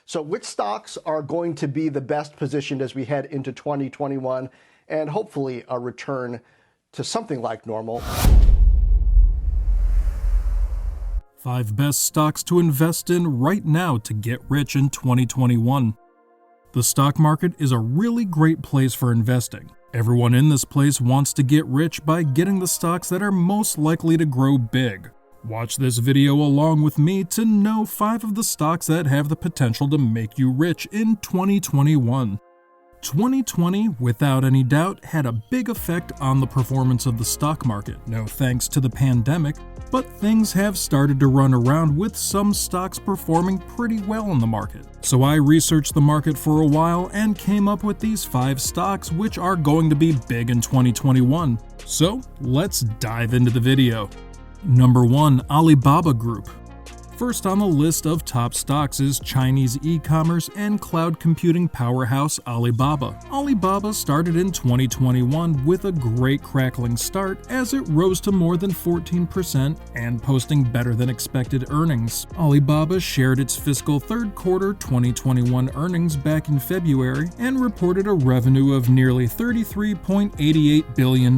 So which stocks are going to be the best positioned as we head into 2021 and hopefully a return to something like normal? 5 best stocks to invest in right now to get rich in 2021. The stock market is a really great place for investing. Everyone in this place wants to get rich by getting the stocks that are most likely to grow big. Watch this video along with me to know 5 of the stocks that have the potential to make you rich in 2021. 2020, without any doubt, had a big effect on the performance of the stock market, no thanks to the pandemic, but things have started to run around with some stocks performing pretty well in the market. So I researched the market for a while and came up with these 5 stocks which are going to be big in 2021. So let's dive into the video. Number 1. Alibaba Group. First on the list of top stocks is Chinese e-commerce and cloud computing powerhouse Alibaba. Alibaba started in 2021 with a great crackling start as it rose to more than 14% and posting better than expected earnings. Alibaba shared its fiscal third quarter 2021 earnings back in February and reported a revenue of nearly $33.88 billion,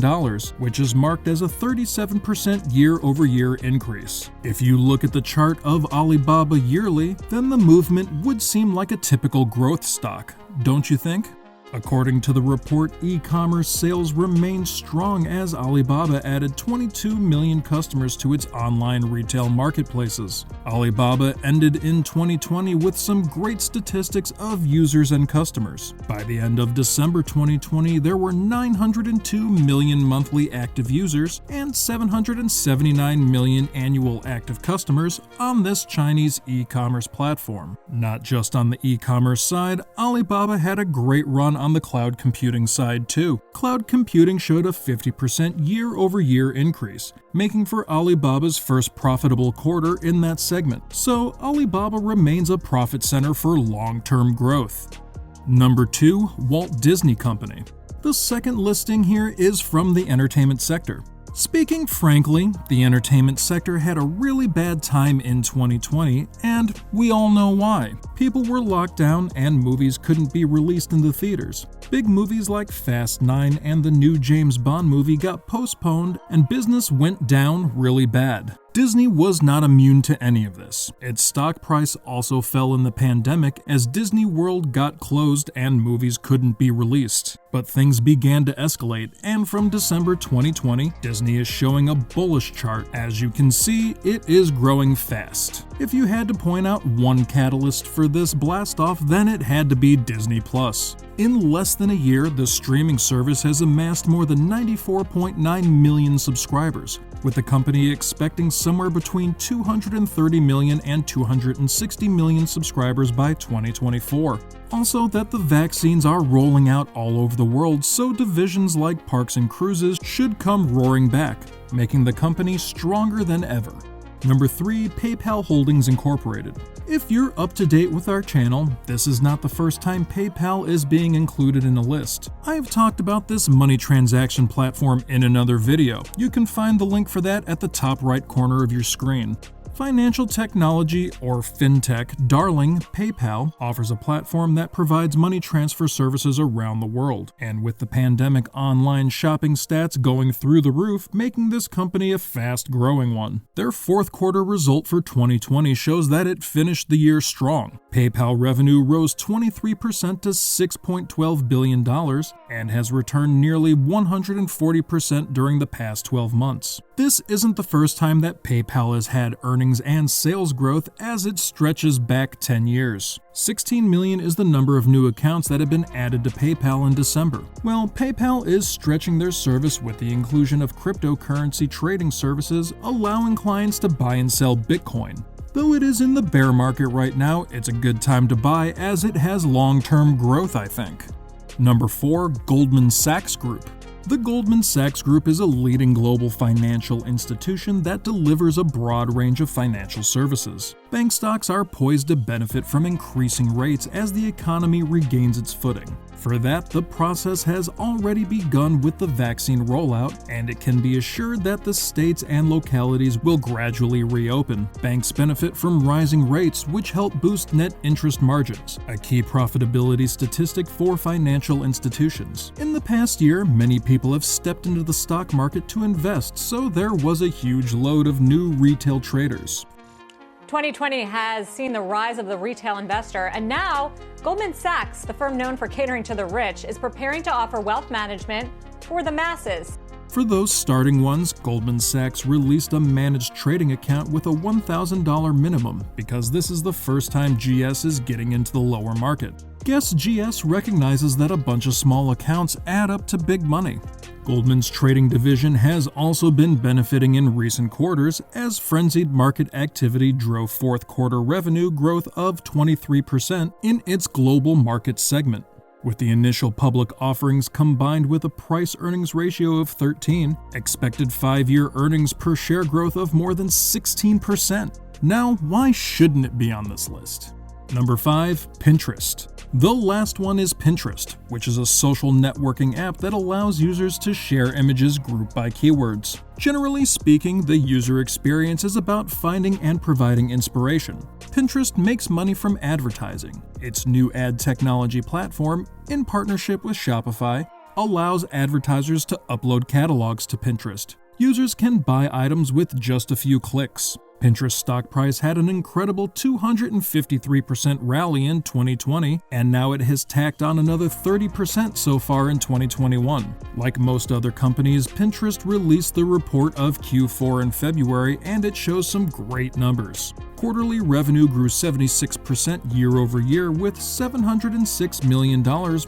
which is marked as a 37% year-over-year increase. If you look at the chart of Alibaba yearly, then the movement would seem like a typical growth stock, don't you think? According to the report, e-commerce sales remained strong as Alibaba added 22 million customers to its online retail marketplaces. Alibaba ended in 2020 with some great statistics of users and customers. By the end of December 2020, there were 902 million monthly active users and 779 million annual active customers on this Chinese e-commerce platform. Not just on the e-commerce side, Alibaba had a great run on the cloud computing side too. Cloud computing showed a 50% year-over-year increase, making for Alibaba's first profitable quarter in that segment. So Alibaba remains a profit center for long-term growth. Number 2. Walt Disney Company. The second listing here is from the entertainment sector. Speaking frankly, the entertainment sector had a really bad time in 2020, and we all know why. People were locked down and movies couldn't be released in the theaters. Big movies like Fast 9 and the new James Bond movie got postponed, and business went down really bad. Disney was not immune to any of this. Its stock price also fell in the pandemic as Disney World got closed and movies couldn't be released. But things began to escalate, and from December 2020, Disney is showing a bullish chart. As you can see, it is growing fast. If you had to point out one catalyst for this blast-off, then it had to be Disney+. In less than a year, the streaming service has amassed more than 94.9 million subscribers, with the company expecting somewhere between 230 million and 260 million subscribers by 2024. Also, that the vaccines are rolling out all over the world, so divisions like parks and cruises should come roaring back, making the company stronger than ever. Number 3. PayPal Holdings Incorporated. If you're up to date with our channel, this is not the first time PayPal is being included in a list. I've talked about this money transaction platform in another video. You can find the link for that at the top right corner of your screen. Financial technology, or fintech, darling PayPal offers a platform that provides money transfer services around the world, and with the pandemic, online shopping stats going through the roof, making this company a fast-growing one. Their fourth quarter result for 2020 shows that it finished the year strong. PayPal revenue rose 23% to $6.12 billion and has returned nearly 140% during the past 12 months. This isn't the first time that PayPal has had earnings and sales growth, as it stretches back 10 years. 16 million is the number of new accounts that have been added to PayPal in December. Well, PayPal is stretching their service with the inclusion of cryptocurrency trading services, allowing clients to buy and sell Bitcoin. Though it is in the bear market right now, it's a good time to buy as it has long-term growth, I think. Number 4. Goldman Sachs Group. The Goldman Sachs Group is a leading global financial institution that delivers a broad range of financial services. Bank stocks are poised to benefit from increasing rates as the economy regains its footing. For that, the process has already begun with the vaccine rollout, and it can be assured that the states and localities will gradually reopen. Banks benefit from rising rates, which help boost net interest margins, a key profitability statistic for financial institutions. In the past year, many people have stepped into the stock market to invest, so there was a huge load of new retail traders. 2020 has seen the rise of the retail investor, and now Goldman Sachs, the firm known for catering to the rich, is preparing to offer wealth management for the masses. For those starting ones, Goldman Sachs released a managed trading account with a $1,000 minimum because this is the first time GS is getting into the lower market. Guess GS recognizes that a bunch of small accounts add up to big money. Goldman's trading division has also been benefiting in recent quarters as frenzied market activity drove fourth quarter revenue growth of 23% in its global market segment. With the initial public offerings combined with a price-earnings ratio of 13, expected 5-year earnings per share growth of more than 16%. Now, why shouldn't it be on this list? Number 5. Pinterest. The last one is Pinterest, which is a social networking app that allows users to share images grouped by keywords. Generally speaking, the user experience is about finding and providing inspiration. Pinterest makes money from advertising. Its new ad technology platform, in partnership with Shopify, allows advertisers to upload catalogs to Pinterest. Users can buy items with just a few clicks. Pinterest stock price had an incredible 253% rally in 2020, and now it has tacked on another 30% so far in 2021. Like most other companies, Pinterest released the report of Q4 in February, and it shows some great numbers. Quarterly revenue grew 76% year over year with $706 million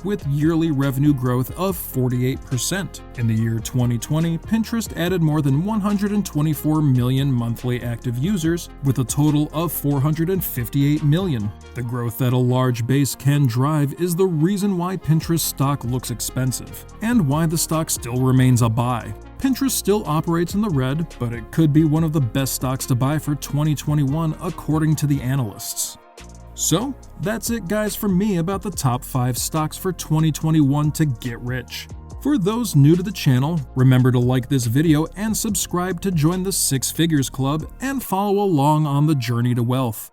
with yearly revenue growth of 48%. In the year 2020, Pinterest added more than 124 million monthly active users with a total of 458 million. The growth that a large base can drive is the reason why Pinterest stock looks expensive and why the stock still remains a buy. Pinterest still operates in the red, but it could be one of the best stocks to buy for 2021 according to the analysts. So, that's it guys from me about the top 5 stocks for 2021 to get rich. For those new to the channel, remember to like this video and subscribe to join the Six Figures Club and follow along on the journey to wealth.